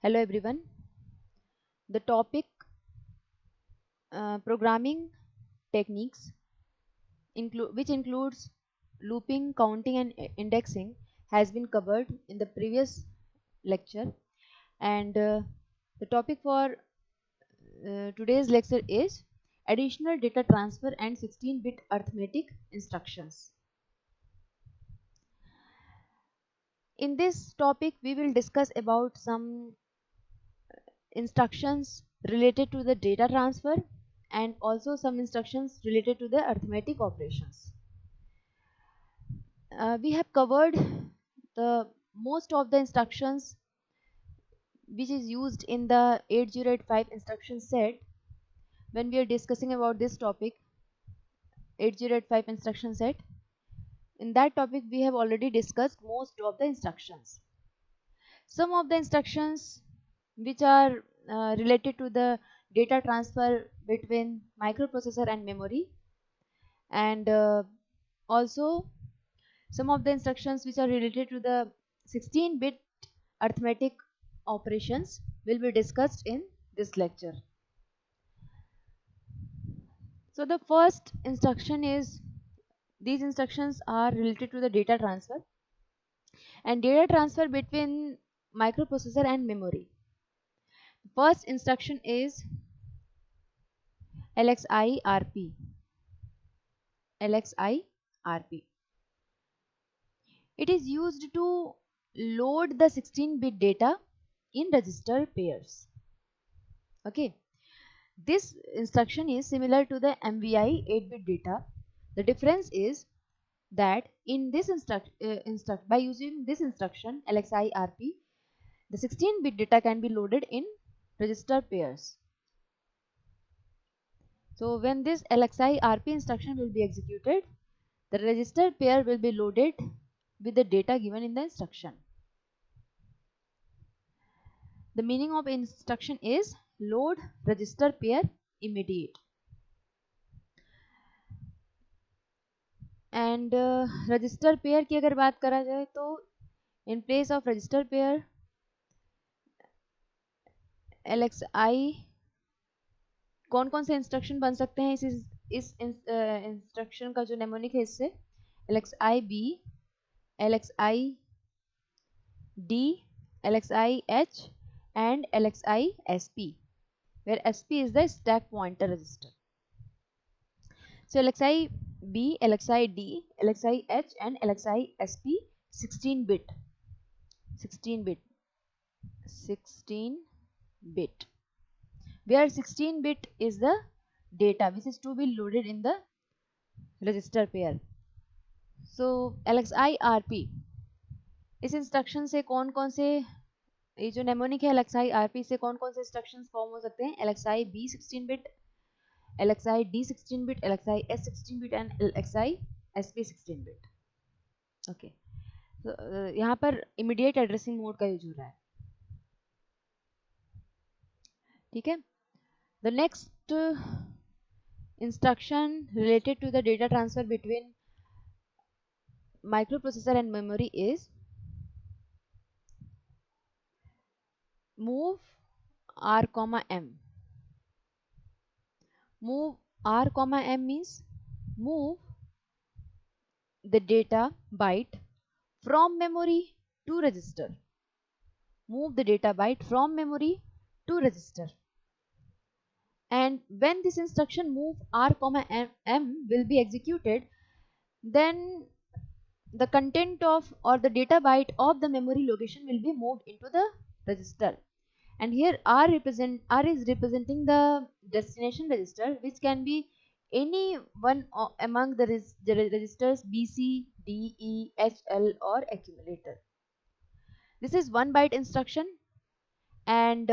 Hello everyone. The topic programming techniques which includes looping, counting and indexing has been covered in the previous lecture, and the topic for today's lecture is additional data transfer and 16-bit arithmetic instructions. In this topic we will discuss about some instructions related to the data transfer and also some instructions related to the arithmetic operations. We have covered the most of the instructions which is used in the 8085 instruction set when we are discussing about this topic, 8085 instruction set. In that topic we have already discussed most of the instructions. Some of the instructions which are related to the data transfer between microprocessor and memory, and also some of the instructions which are related to the 16-bit arithmetic operations will be discussed in this lecture. So the first instruction is, these instructions are related to the data transfer and data transfer between microprocessor and memory. First instruction is LXI-RP. LXI-RP. It is used to load the 16-bit data in register pairs. Okay, this instruction is similar to the MVI 8-bit data. The difference is that in this by using this instruction LXI-RP, the 16-bit data can be loaded in register pairs. So when this LXI-RP instruction will be executed, the register pair will be loaded with the data given in the instruction. The meaning of instruction is load register pair immediate. And register pair की अगर बात करा जाए तो in place of register pair LXI कौन कौन से instruction बन सकते हैं इस इंस्ट्रक्शन का जो नेमोनिक है इससे LXI-B, LXI-D, LXI-H and LXI-SP, where SP is the stack pointer register. So LXI-B, LXI-D, LXI-H and LXI-SP 16-bit, where 16-bit is the data which is to be loaded in the register pair. So LXI-RP, इस instruction से कौन कौन से, ये जो mnemonic है LXI-RP से कौन कौन से इंस्ट्रक्शंस फॉर्म हो सकते हैं? LXI-B 16-bit, LXI-D 16-bit, LXI-S 16-bit and LXI-SP 16-bit. Okay, तो यहाँ पर इमीडिएट एड्रेसिंग मोड का यूज हो रहा है. ठीक है. The next instruction related to the data transfer between microprocessor and memory is move R, M. Move R, M means move the data byte from memory to register. Move the data byte from memory to register. And when this instruction move R, M will be executed, then the content of or the data byte of the memory location will be moved into the register. And here R is representing the destination register, which can be any one among the registers BC, D, E, H, L or accumulator. This is 1 byte instruction, and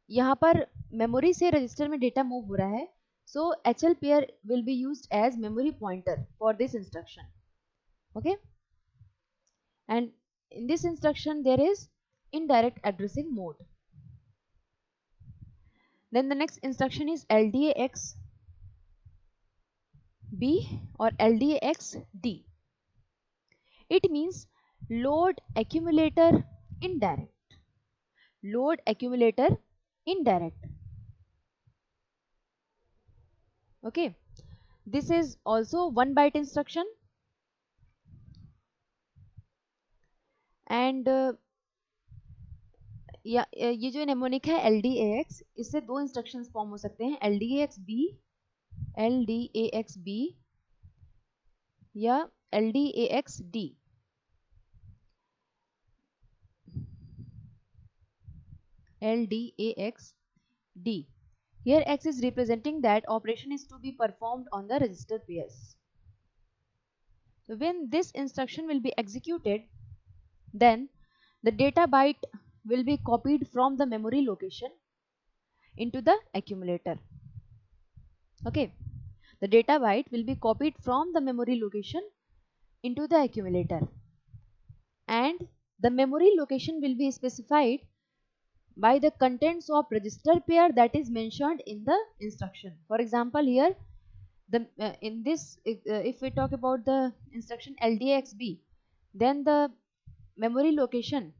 यहाँ पर memory से register में data move हो रहा है. So HL pair will be used as memory pointer for this instruction. Okay, and in this instruction there is indirect addressing mode. Then the next instruction is LDAX B or LDAX D. It means load accumulator indirect. load accumulator indirect. Okay, this is also 1 byte instruction, and या ये जो mnemonic है LDAX, इससे दो instructions form हो सकते हैं, LDAXB या LDAXD. LDAXD. Here X is representing that operation is to be performed on the register pairs. So when this instruction will be executed, then the data byte will be copied from the memory location into the accumulator. Okay, the data byte will be copied from the memory location into the accumulator, and the memory location will be specified by the contents of register pair that is mentioned in the instruction. For example, here in this if we talk about the instruction LDAXB, then the memory location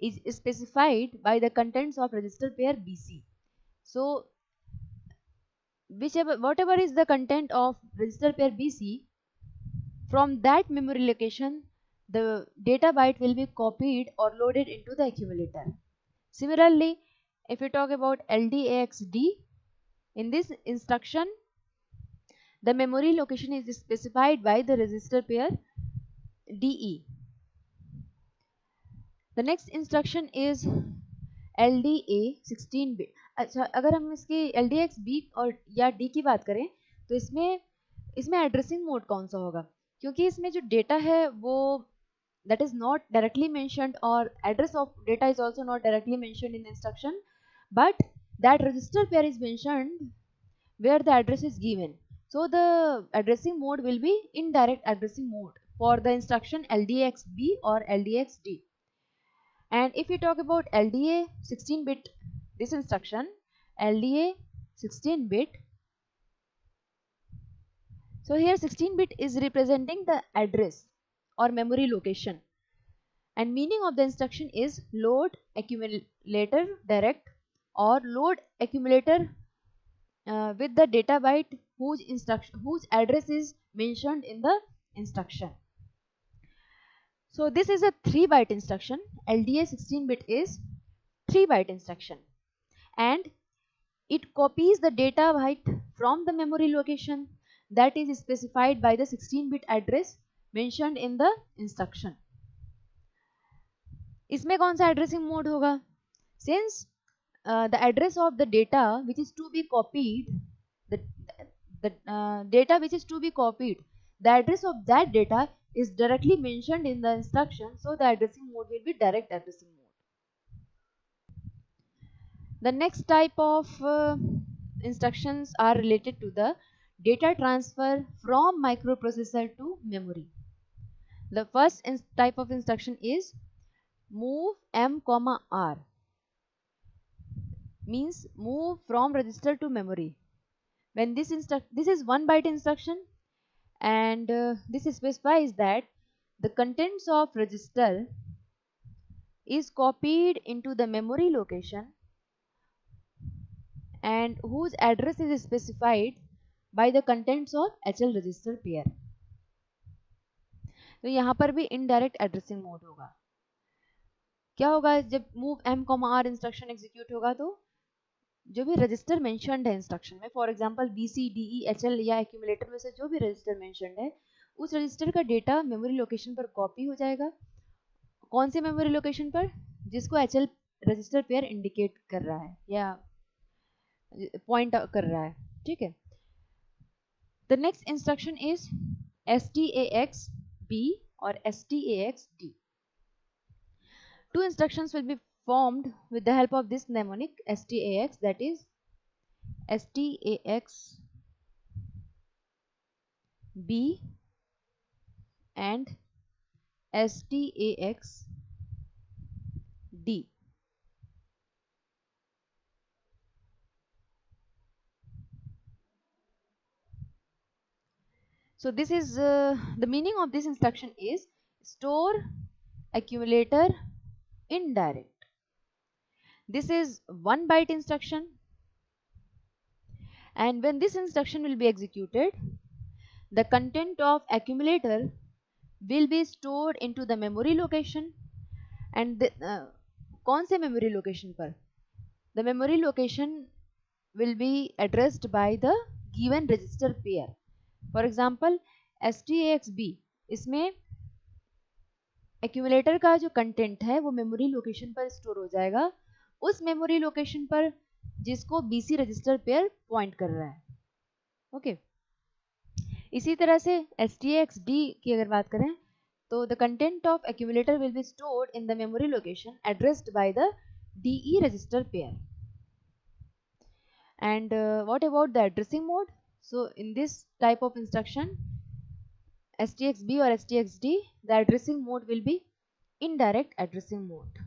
is specified by the contents of register pair BC. So whatever is the content of register pair BC, from that memory location the data byte will be copied or loaded into the accumulator. Similarly, if we talk about LDAXD, in this instruction the memory location is specified by the register pair DE. The next instruction is LDA 16 bit. अच्छा, अगर हम इसकी LDAXB और या D की बात करें तो इसमें एड्रेसिंग मोड कौन सा होगा, क्योंकि इसमें जो डेटा है वो that is not directly mentioned, or address of data is also not directly mentioned in the instruction, but that register pair is mentioned where the address is given. So the addressing mode will be indirect addressing mode for the instruction LDAXB or LDAXD. And if we talk about LDA 16 bit, this instruction LDA 16 bit, so here 16 bit is representing the address or memory location, and meaning of the instruction is load accumulator direct or load accumulator with the data byte whose address is mentioned in the instruction. So this is a 3 byte instruction. LDA 16 bit is 3 byte instruction, and it copies the data byte from the memory location that is specified by the 16 bit address mentioned in the instruction. इसमें कौन सा addressing mode होगा? Since the address of the data which is to be copied, the data which is to be copied, the address of that data is directly mentioned in the instruction, so the addressing mode will be direct addressing mode. The next type of instructions are related to the data transfer from microprocessor to memory. The first type of instruction is move M, R, means move from register to memory. When this is 1 byte instruction, and this specifies that the contents of register is copied into the memory location and whose address is specified by the contents of HL register pair. तो यहाँ पर भी indirect addressing mode होगा. क्या होगा जब move M, R instruction execute होगा तो जो भी रजिस्टर मेंशन्ड है इंस्ट्रक्शन में, for example BC, DE, HL या एक्यूमुलेटर में से जो भी रजिस्टर मेंशन्ड है, उस रजिस्टर का डेटा मेमोरी लोकेशन पर कॉपी हो जाएगा. कौन से मेमोरी लोकेशन पर? जिसको HL रजिस्टर पेयर इंडिकेट कर रहा है या पॉइंट कर रहा है. ठीक है. The next instruction is STAXB or STAXD. Two instructions will be formed with the help of this mnemonic STAX, that is STAXB and STAXD. So this is the meaning of this instruction is store accumulator indirect. This is 1 byte instruction, and when this instruction will be executed, the content of accumulator will be stored into the memory location. And कौन से memory location पर? The memory location will be addressed by the given register pair. For example, STAXB, इसमें accumulator का जो content है वो memory location पर store हो जाएगा, उस मेमोरी लोकेशन पर जिसको BC रजिस्टर पेयर पॉइंट कर रहा है. ओके. इसी तरह से STAXD की अगर बात करें तो the content of accumulator will be stored in the memory location addressed by the DE register pair. And what about the addressing mode? So in this type of instruction, STXB or STXD, the addressing mode will be indirect addressing mode,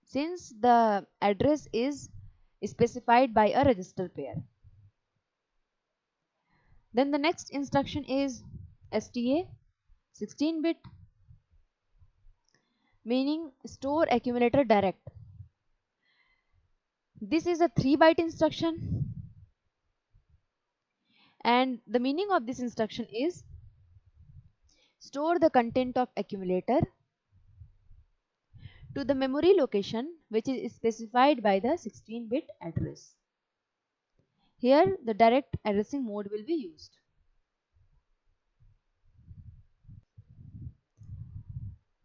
since the address is specified by a register pair. Then the next instruction is STA 16-bit, meaning store accumulator direct. This is a 3-byte instruction, and the meaning of this instruction is store the content of accumulator to the memory location which is specified by the 16-bit address. Here the direct addressing mode will be used.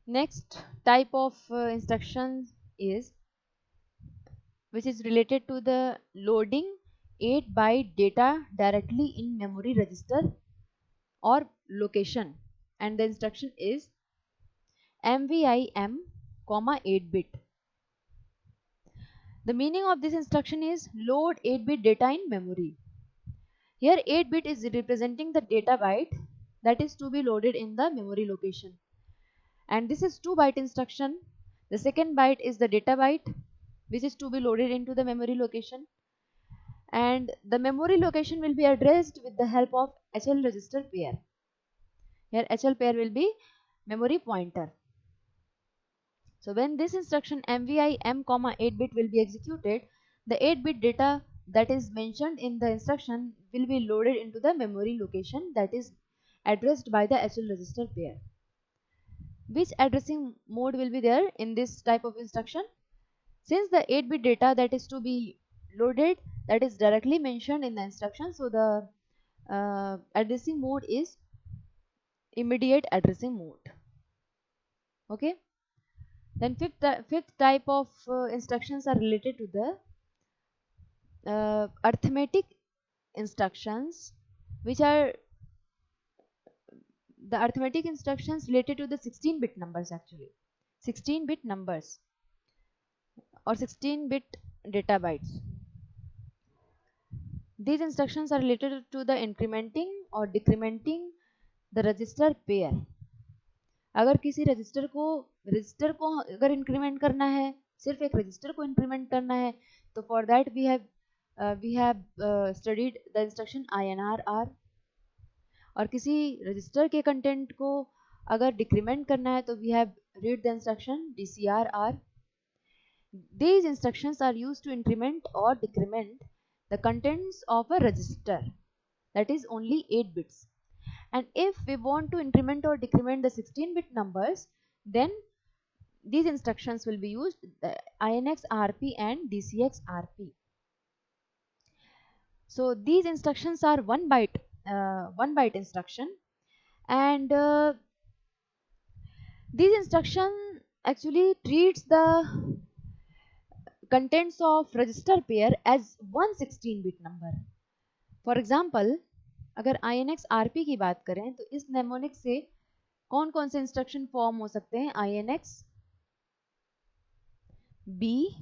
Next type of instruction is which is related to the loading 8-byte data directly in memory register or location, and the instruction is MVIM, 8-bit. The meaning of this instruction is load 8-bit data in memory. Here 8-bit is representing the data byte that is to be loaded in the memory location, and this is 2-byte instruction. The second byte is the data byte which is to be loaded into the memory location, and the memory location will be addressed with the help of HL register pair. Here HL pair will be memory pointer. So when this instruction MVIM, 8-bit will be executed, the 8-bit data that is mentioned in the instruction will be loaded into the memory location that is addressed by the HL register pair. Which addressing mode will be there in this type of instruction? Since the 8-bit data that is to be loaded, that is directly mentioned in the instruction, so the addressing mode is immediate addressing mode. Okay. Then fifth type of instructions are related to the arithmetic instructions, which are the arithmetic instructions related to the 16-bit numbers, actually 16-bit numbers or 16-bit data bytes. These instructions are related to the incrementing or decrementing the register pair. अगर किसी register को अगर increment करना है, सिर्फ एक register को increment करना है, तो for that we have studied the instruction INR. और किसी रजिस्टर के कंटेंट को अगर डिक्रीमेंट करना है तो we have read the instruction DCR. These instructions are used to increment or decrement the contents of a register that is only 8 bits. And if we want to increment or decrement the 16-bit numbers, then these instructions will be used, the INX RP and DCX RP. So these instructions are 1 byte instruction, and these instruction actually treats the contents of register pair as one 16-bit number. For example, अगर INX RP की बात करें तो इस mnemonic से कौन कौन से इंस्ट्रक्शन फॉर्म हो सकते हैं? INX B,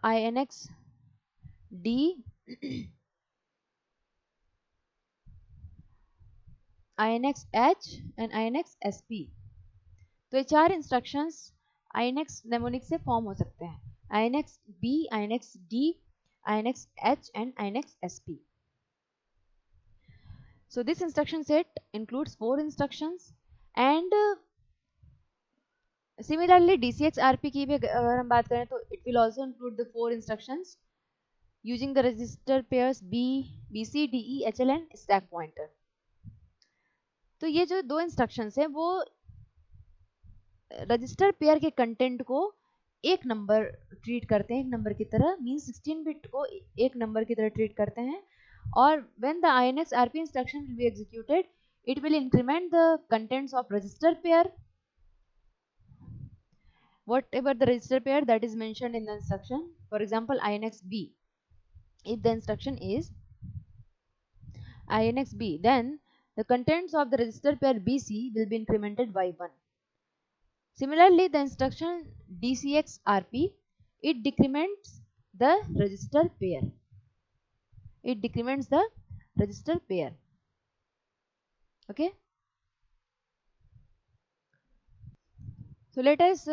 INX D, INX H and INX SP. तो ये चार इंस्ट्रक्शंस INX नेमोनिक से फॉर्म हो सकते हैं. INX B, INX D, INX H and INX SP. So this instruction set includes 4 instructions, and similarly DCX RP की भी अगर हम बात करें तो will also include the 4 instructions using the register pairs BC, DE, HL and stack pointer. तो ये जो 2 instructions है वो रजिस्टर पेयर के कंटेंट को एक नंबर ट्रीट करते हैं, एक नंबर की तरह, मीन 16 बिट को एक नंबर की तरह ट्रीट करते हैं. और when the INX RP instruction will be executed, it will increment the contents of register pair, whatever the register pair that is mentioned in the instruction. For example, INX B. If the instruction is INX B, then the contents of the register pair BC will be incremented by 1. Similarly, the instruction DCX RP, it decrements the register pair. It decrements the register pair. Okay. So let us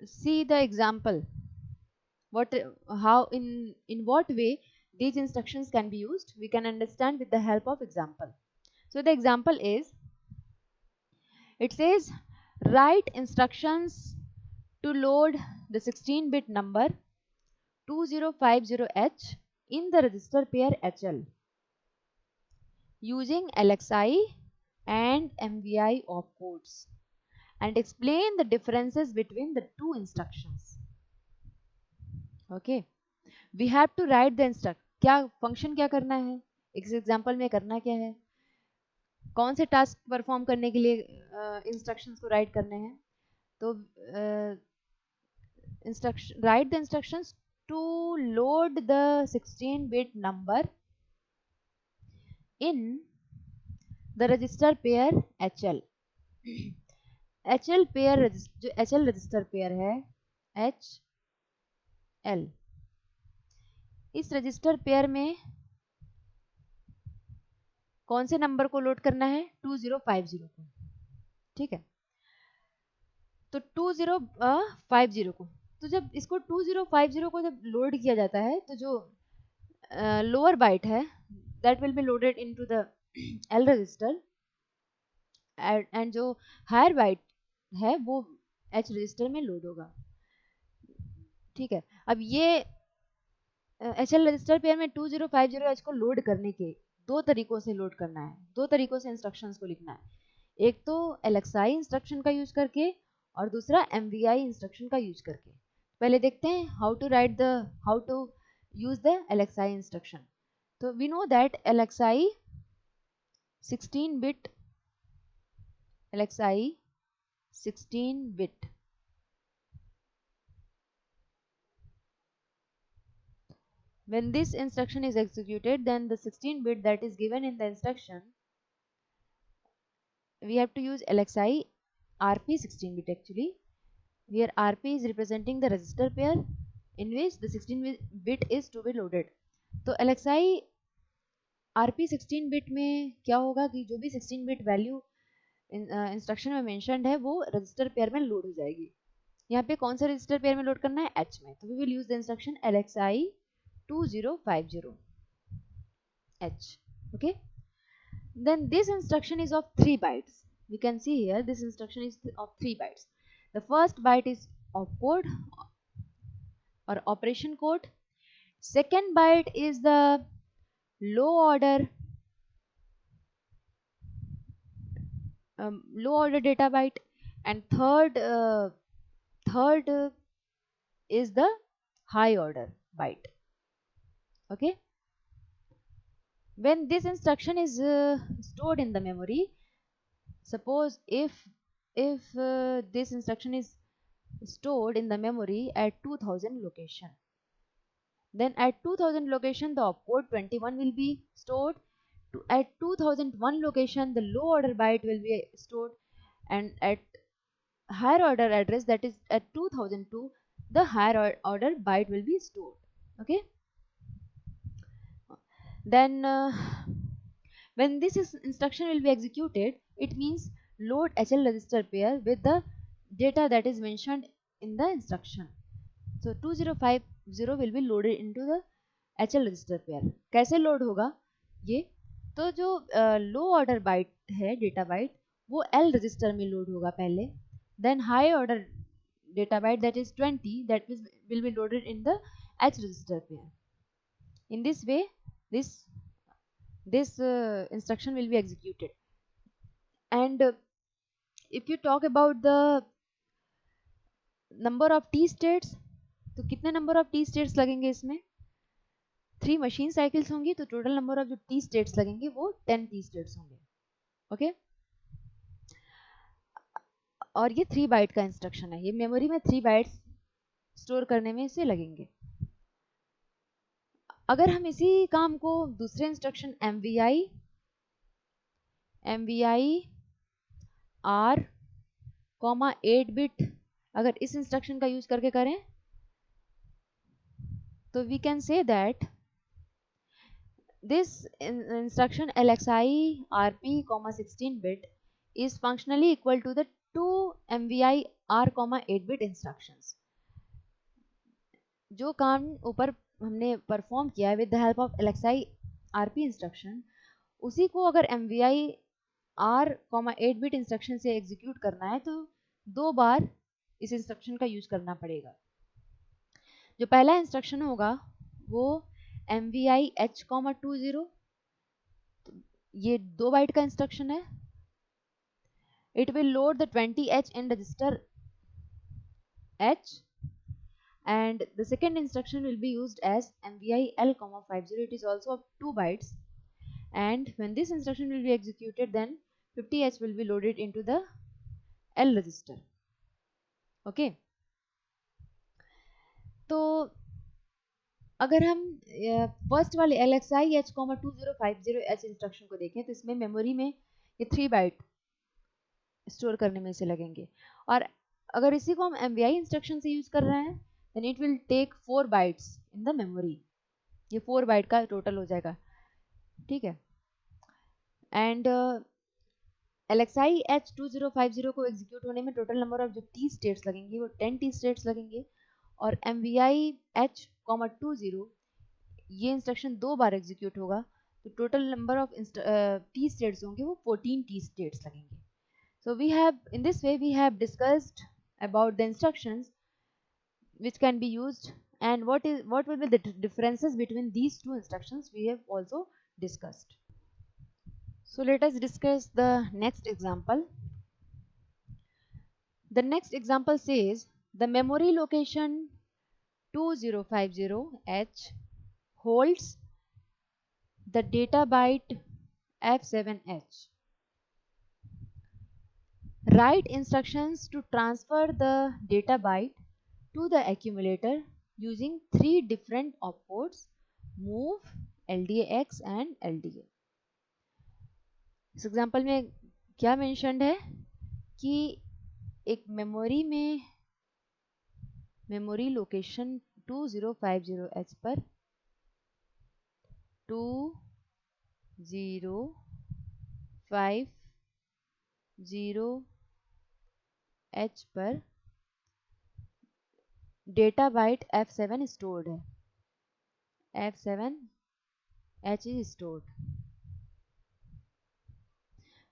see the example. How in what way these instructions can be used? We can understand with the help of example. So the example is, it says write instructions to load the 16-bit number 2050H in the register pair HL using LXI and MVI opcodes and explain the differences between the two instructions. Okay, we have to write the instruct. क्या function क्या करना है, इस example में करना क्या है, कौन से टास्क परफॉर्म करने के लिए इंस्ट्रक्शंस को राइट करने हैं. तो write the instructions to load the 16-bit number in the register pair HL. HL pair जो HL register pair है HL, इस रजिस्टर पेयर में कौन से नंबर को लोड करना है, 2050 को. ठीक है, तो 2050 को, तो जब इसको 2050 को जब लोड किया जाता है तो जो लोअर बाइट है that will be loaded into the L register and जो हायर बाइट है वो H रजिस्टर में लोड होगा. ठीक है, अब ये HL रजिस्टर पेयर में 2050H को लोड करने के दो तरीकों से लोड करना है, दो तरीकों से इंस्ट्रक्शंस को लिखना है. एक तो LXI इंस्ट्रक्शन का यूज करके और दूसरा MVI इंस्ट्रक्शन का यूज करके. पहले देखते हैं how to use the LXI instruction. तो we know that LXI 16-bit when this instruction is executed, then the 16-bit that is given in the instruction, we have to use LXI RP 16-bit actually, where RP is representing the register pair in which the 16-bit is to be loaded. तो LXI RP 16-bit में क्या होगा कि जो भी 16-bit value instruction में mentioned है वो रजिस्टर पेयर में लोड हो जाएगी. यहाँ पे कौन सा रजिस्टर पेयर में लोड करना है, H में. तो we will use the instruction LXI 2050H. okay, then this instruction is of 3 bytes. You can see here this instruction is of 3 bytes. The first byte is opcode or operation code. Second byte is the low order data byte, and third is the high order byte. Okay, when this instruction is stored in the memory, suppose if this instruction is stored in the memory at 2000 location, then at 2000 location the opcode 21 will be stored. At 2001 location the low order byte will be stored, and at higher order address, that is at 2002, the higher order byte will be stored. Okay, then when this instruction will be executed, it means load HL register pair with the data that is mentioned in the instruction. So 2050 will be loaded into the HL register pair. कैसे load होगा ये, तो जो low order byte है, data byte, वो L register में load होगा पहले. Then high order data byte, that is 20, that will be loaded in the H register pair. In this way, this instruction will be executed. And if you talk about the number of T states, तो कितने number of T states लगेंगे इसमें? 3 machine cycles होंगी, तो total number of जो T states लगेंगे वो 10 T states होंगे. ओके और ये 3 बाइट का इंस्ट्रक्शन है, ये मेमोरी में 3 बाइट्स स्टोर करने में इसे लगेंगे. अगर हम इसी काम को दूसरे इंस्ट्रक्शन MVI R, 8 बिट अगर इस इंस्ट्रक्शन का यूज करके करें तो we can say that this instruction LXI RP, 16 bit is functionally equal to the 2 MVI R, 8 bit instructions. जो काम ऊपर हमने परफॉर्म किया है with the help of LXI RP instruction, उसी को अगर MVI R, 8 बिट इंस्ट्रक्शन से एग्जीक्यूट करना है तो 2 बार इस इंस्ट्रक्शन का यूज करना पड़ेगा. जो पहला इंस्ट्रक्शन होगा वो MVI H, 20, ये 2 बाइट का इंस्ट्रक्शन है. It will load the 20H in register H, and the second instruction will be used as MVI L, 50. It is also of 2 bytes, and when this instruction will be executed, then 50H will be loaded into the L register. Okay, तो अगर हम first वाले LXI H, 2050H instruction को देखें तो इसमें memory में ये 3 बाइट स्टोर करने में से लगेंगे, और अगर इसी को हम MVI इंस्ट्रक्शन से यूज कर रहे हैं then it will take 4 bytes in the memory. ये 4 बाइट का टोटल हो जाएगा. ठीक है, एंड LXI H, 2050 को एग्जीक्यूट होने में टोटल नंबर ऑफ जो T स्टेट्स लगेंगे वो 10 T स्टेट्स लगेंगे, और MVI H, 20 ये इंस्ट्रक्शन 2 बार एग्जीक्यूट होगा तो total number of T states होंगे वो 14 T स्टेट्स लगेंगे. So we have, in this way we have discussed about the instructions which can be used, and what will be the differences between these two instructions we have also discussed. So let us discuss the next example. The next example says the memory location 2050H holds the data byte F7H. Write instructions to transfer the data byte to the accumulator using 3 different opcodes: move, LDAX and LDA. इस example में क्या mentioned है कि एक memory location 2050H पर 2050H पर data byte F7 stored है. F7H is stored.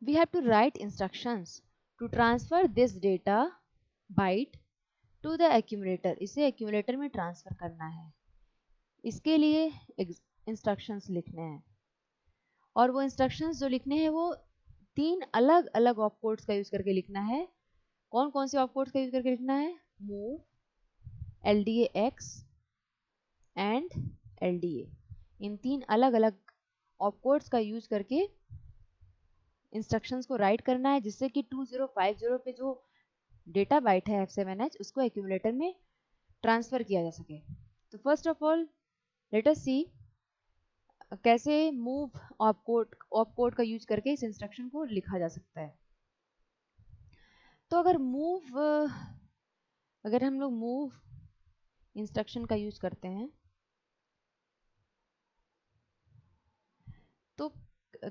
We have to write instructions to transfer this data byte to the accumulator. इसे accumulator में ट्रांसफर करना है. इसके लिए इंस्ट्रक्शंस लिखने हैं, और वो इंस्ट्रक्शंस जो लिखने हैं वो 3 अलग अलग ऑपकोड्स का यूज करके लिखना है. कौन कौन से ऑपकोड्स का यूज करके लिखना है? Move, LDAX and LDA. इन 3 अलग अलग ऑपकोड्स का यूज करके इंस्ट्रक्शंस को राइट करना है, जिससे कि 2050 पे जो डेटा बाइट है F7H उसको एक्यूमुलेटर में ट्रांसफर किया जा सके. तो first of all let us see कैसे मूव ऑपकोड का यूज करके इस इंस्ट्रक्शन को लिखा जा सकता है. तो अगर हम लोग मूव इंस्ट्रक्शन का यूज करते हैं तो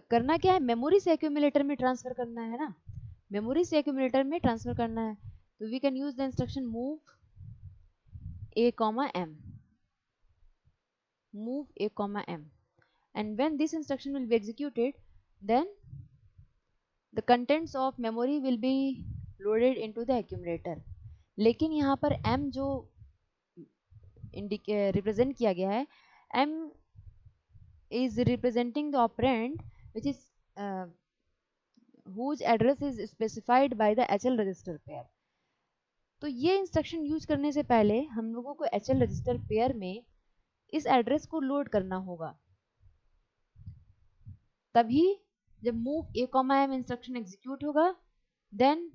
करना क्या है? मेमोरी से एक्यूमुलेटर में ट्रांसफर करना है ना. मेमोरी से एक्यूमुलेटर में ट्रांसफर करना है तो we can use the instruction move A, M. Move A, M. And when this instruction will be executed, then the contents of memory will be loaded into the accumulator. लेकिन यहाँ पर m जो represent किया गया है, m is representing the operand which is whose address is specified by the HL register pair. तो ये instruction use करने से पहले हम लोगों को HL रजिस्टर पेयर में इस एड्रेस को लोड करना होगा, तभी जब move a, m instruction execute होगा, देन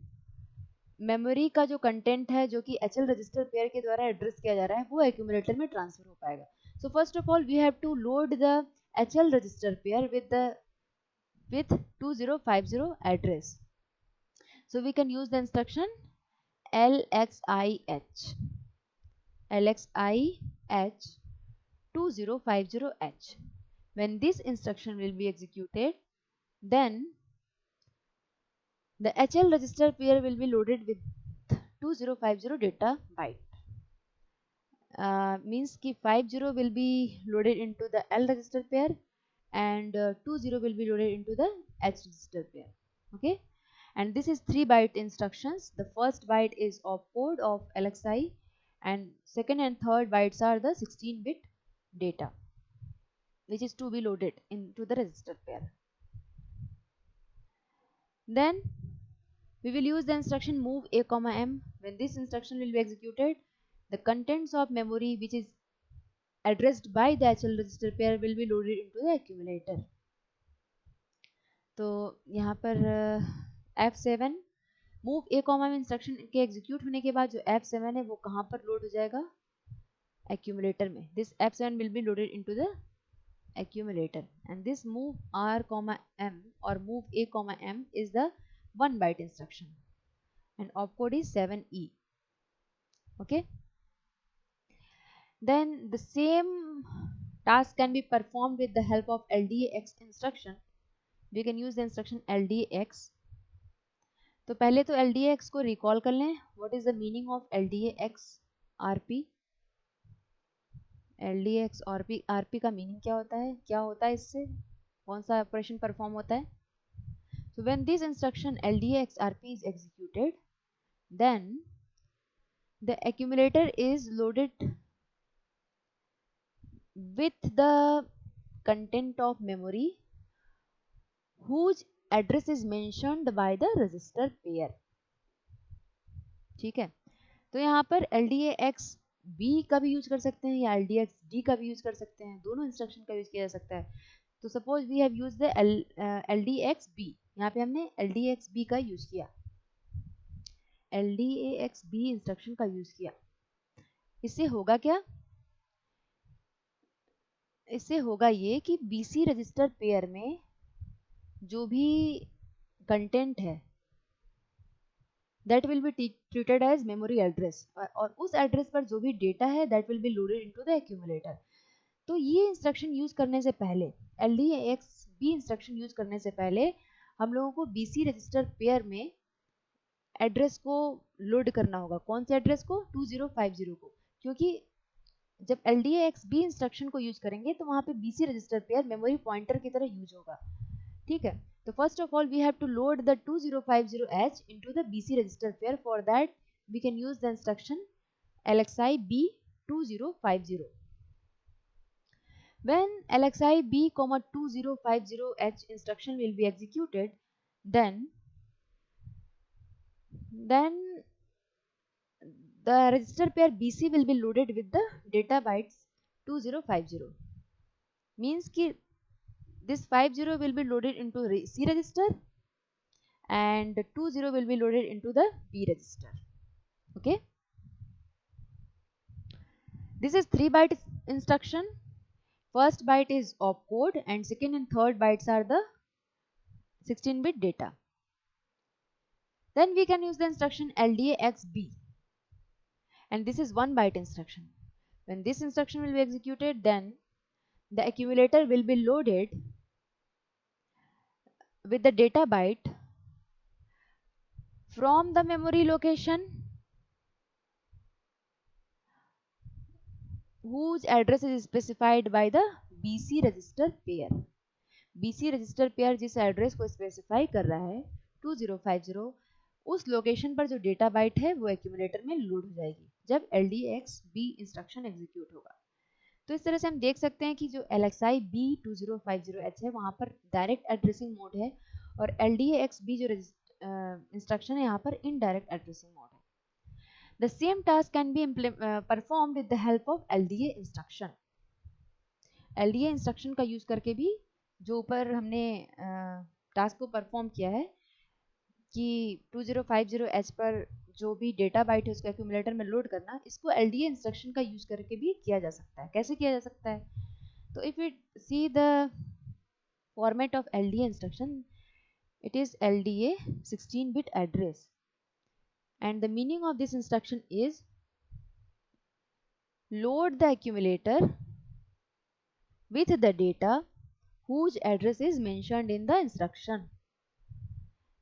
मेमोरी का जो कंटेंट है जो कि HL रजिस्टर पेयर के द्वारा एड्रेस किया जा रहा है वो एक्यूमुलेटर में ट्रांसफर हो पाएगा. So first of all we have to load the HL register pair with 2050 address. So we can use the instruction LXIH 2050H. When this instruction will be executed, then the HL register pair will be loaded with 2050 data byte. Means ki 50 will be loaded into the L register pair and 20 will be loaded into the H register pair. Okay, and this is 3 byte instructions. The first byte is opcode of LXI and second and third bytes are the 16-bit data which is to be loaded into the register pair. Then we will use the instruction move a, m. When this instruction will be executed, the contents of memory which is addressed by the HL register pair will be loaded into the accumulator. तो यहाँ पर F7 move a, m instruction के execute होने के बाद जो F7 है वो कहाँ पर लोड हो जाएगा? एक्यूमुलेटर में. This F7 will be loaded into the accumulator and this move r, m or move a, m is the 1 byte instruction and opcode is 7E. Okay. Then the same task can be performed with the help of LDAX instruction. We can use the instruction LDAX. तो पहले तो LDAX को recall कर लें. What is the meaning of LDAX RP? LDAX RP का meaning क्या होता है? क्या होता है इससे? कौन सा ऑपरेशन परफॉर्म होता है? So when this instruction LDAX RP is executed, then the accumulator is loaded with the content of memory whose address is mentioned by the register pair. ठीक है, तो यहाँ पर LDAX B का भी यूज कर सकते हैं या LDAX D का भी यूज कर सकते हैं. दोनों इंस्ट्रक्शन का यूज किया जा सकता है. तो suppose we have use the LDAX B. यहाँ पे हमने LDAX B का यूज किया, LDAX B इंस्ट्रक्शन का यूज किया. इससे होगा क्या? इससे होगा ये कि BC रजिस्टर पेयर में जो भी कंटेंट है that will be treated as memory address और उस एड्रेस पर जो भी डेटा है that will be loaded into the accumulator. तो ये इंस्ट्रक्शन यूज करने से पहले, LDAX B इंस्ट्रक्शन यूज करने से पहले हम लोगों को BC रजिस्टर पेयर में एड्रेस को लोड करना होगा. कौन से एड्रेस को? 2050 को. क्योंकि जब LDAX B इंस्ट्रक्शन को यूज करेंगे तो वहाँ पे BC register pair memory pointer की तरह यूज होगा. ठीक है, तो first of all we have to load the 2050H into the BC register pair. For that we can use the instruction LXI B 2050. When LXI B, 2050H instruction will be executed, then the register pair BC will be loaded with the data bytes 2050. Means कि this 50 will be loaded into C register and 20 will be loaded into the B register. Okay, this is 3 byte instruction. First byte is opcode and second and third bytes are the 16-bit data. Then we can use the instruction LDAX B and this is 1 byte instruction. When this instruction will be executed, then the accumulator will be loaded with the data byte from the memory location whose address is specified by the BC register pair. BC register pair जिस address को specify कर रहा है 2050, उस location पर जो data byte है वो एक्यूमुलेटर में लोड हो जाएगी जब LDXB इंस्ट्रक्शन एग्जीक्यूट होगा। तो इस तरह से हम देख सकते हैं कि जो LXI B2050H है वहाँ पर डायरेक्ट एड्रेसिंग मोड है और LDAXB जो इंस्ट्रक्शन है यहाँ पर इनडायरेक्ट एड्रेसिंग मोड है। The same task can be performed with the help of LDA instruction. LDA instruction का यूज करके भी जो ऊपर हमने टास्क को परफॉर्म किया है कि 2050H पर जो भी डेटा बाइट है उसको एक्यूमुलेटर में लोड करना, इसको LDA इंस्ट्रक्शन का यूज करके भी किया जा सकता है। कैसे किया जा सकता है? तो if you see the format of LDA instruction, it is LDA 16-bit address and the meaning of this instruction is load the accumulator with the data whose address is mentioned in the instruction.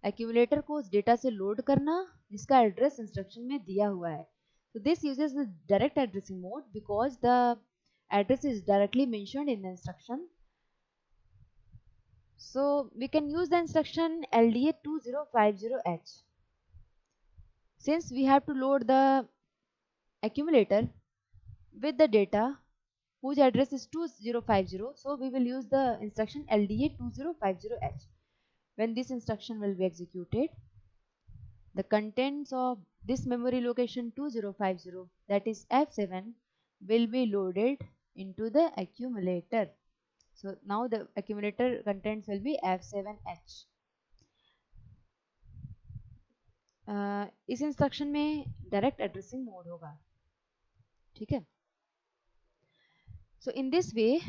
Accumulator को उस data से load करना जिसका address instruction में दिया हुआ है. So this uses the direct addressing mode because the address is directly mentioned in the instruction. So we can use the instruction LDA 2050H. Since we have to load the accumulator with the data whose address is 2050, so we will use the instruction LDA 2050H. When this instruction will be executed, the contents of this memory location 2050, that is F7, will be loaded into the accumulator. So now the accumulator contents will be F7H. इस instruction में direct addressing mode होगा. ठीक है. So in this way,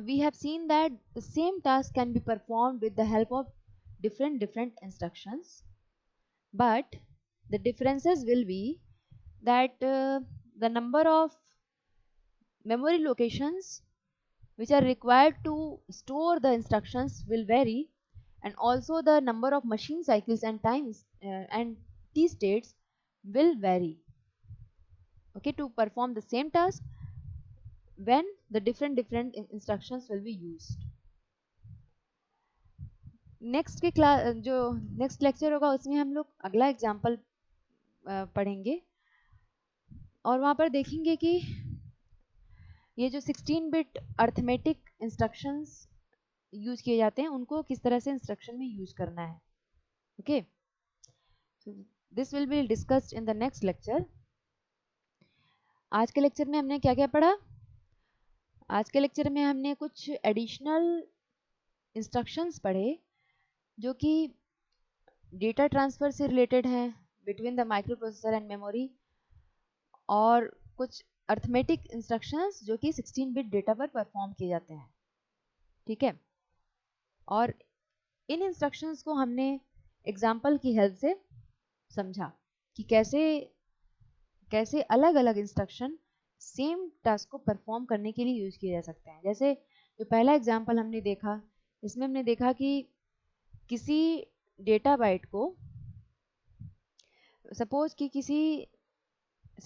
we have seen that the same task can be performed with the help of different instructions, but the differences will be that the number of memory locations which are required to store the instructions will vary, and also the number of machine cycles and times and T states will vary, okay, to perform the same task when the different instructions will be used. Next के class जो next lecture होगा उसमें हम लोग अगला example पढ़ेंगे और वहाँ पर देखेंगे कि ये जो 16-बिट अर्थमेटिक इंस्ट्रक्शंस यूज किए जाते हैं उनको किस तरह से इंस्ट्रक्शन में यूज करना है. Okay, this will be discussed in the next lecture. आज के लेक्चर में हमने क्या क्या पढ़ा? आज के लेक्चर में हमने कुछ एडिशनल इंस्ट्रक्शंस पढ़े जो कि डेटा ट्रांसफ़र से रिलेटेड हैं between the micro processor and memory, और कुछ अर्थमेटिक इंस्ट्रक्शंस जो कि 16-बिट डेटा पर परफॉर्म किए जाते हैं. ठीक है. और इन इंस्ट्रक्शंस को हमने एग्जाम्पल की हेल्प से समझा कि कैसे अलग अलग इंस्ट्रक्शन सेम टास्क को परफॉर्म करने के लिए यूज किए जा सकते हैं. जैसे जो पहला एग्जाम्पल हमने देखा, इसमें हमने देखा कि किसी डेटा बाइट को, सपोज कि किसी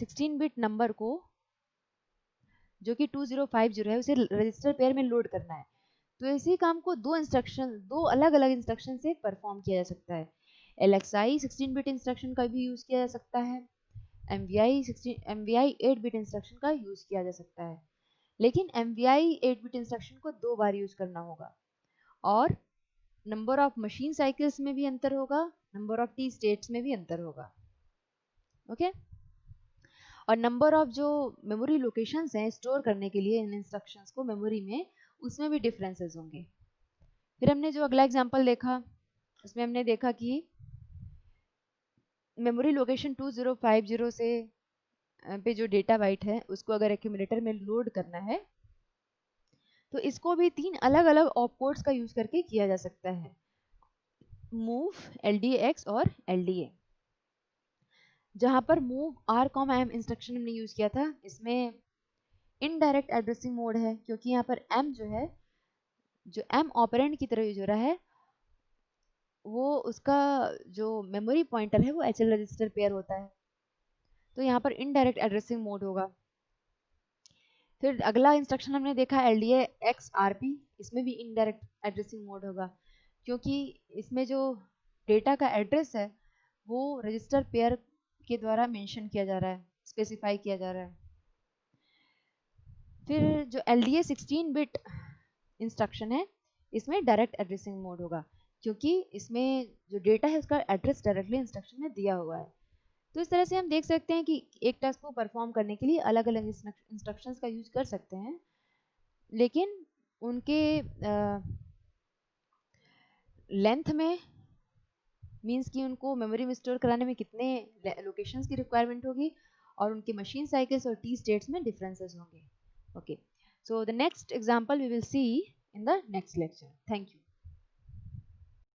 16-बिट नंबर को जो कि 2050 है उसे रजिस्टर पेयर में लोड करना है, तो इसी काम को दो अलग अलग इंस्ट्रक्शन से परफॉर्म किया जा सकता है. LXI 16-बिट इंस्ट्रक्शन का भी यूज किया जा सकता है, MVI 8-बिट इंस्ट्रक्शन का यूज किया जा सकता है. लेकिन MVI 8-बिट इंस्ट्रक्शन को 2 बार यूज करना होगा और नंबर ऑफ मशीन साइकिल्स में भी अंतर होगा, नंबर ऑफ T स्टेट्स में भी अंतर होगा. ओके. और नंबर ऑफ जो मेमोरी लोकेशंस हैं स्टोर करने के लिए इन इंस्ट्रक्शंस को मेमोरी में, उसमें भी डिफरेंसेस होंगे. फिर हमने जो अगला एग्जांपल देखा उसमें हमने देखा कि मेमोरी लोकेशन 2050 से पे जो डेटा बाइट है उसको अगर एक्यूमुलेटर में लोड करना है तो इसको भी 3 अलग अलग ऑपकोड्स का यूज करके किया जा सकता है, मूव, LDAX और LDA. जहाँ पर मूव R, इंस्ट्रक्शन हमने यूज किया था, इसमें इनडायरेक्ट एड्रेसिंग मोड है क्योंकि यहाँ पर M जो है, जो M ऑपरेंड की तरह यूज हो रहा है, वो उसका जो मेमोरी पॉइंटर है वो HL रजिस्टर पेयर होता है, तो यहाँ पर इनडायरेक्ट एड्रेसिंग मोड होगा. फिर अगला इंस्ट्रक्शन हमने देखा LDAX RP, इसमें भी इनडायरेक्ट एड्रेसिंग मोड होगा क्योंकि इसमें जो डेटा का एड्रेस है वो रजिस्टर पेयर के द्वारा मेंशन किया जा रहा है, स्पेसिफाई किया जा रहा है। फिर जो LDA 16 बिट इंस्ट्रक्शन है, इसमें डायरेक्ट एड्रेसिंग मोड होगा, क्योंकि इसमें जो डेटा है उसका एड्रेस डायरेक्टली इंस्ट्रक्शन में दिया हुआ है। तो इस तरह से हम देख सकते हैं कि एक टास्क को परफॉर्म करने के लिए अलग अलग इंस्ट्रक्शंस का यूज कर सकते हैं, लेकिन उनके लेंथ में, मीन्स कि उनको मेमोरी में स्टोर कराने में कितने लोकेशंस की रिक्वायरमेंट होगी, और उनके मशीन साइकिल्स और टी स्टेट्स में डिफरेंसेस होंगे। Okay, so the next example we will see in the next lecture. Thank you.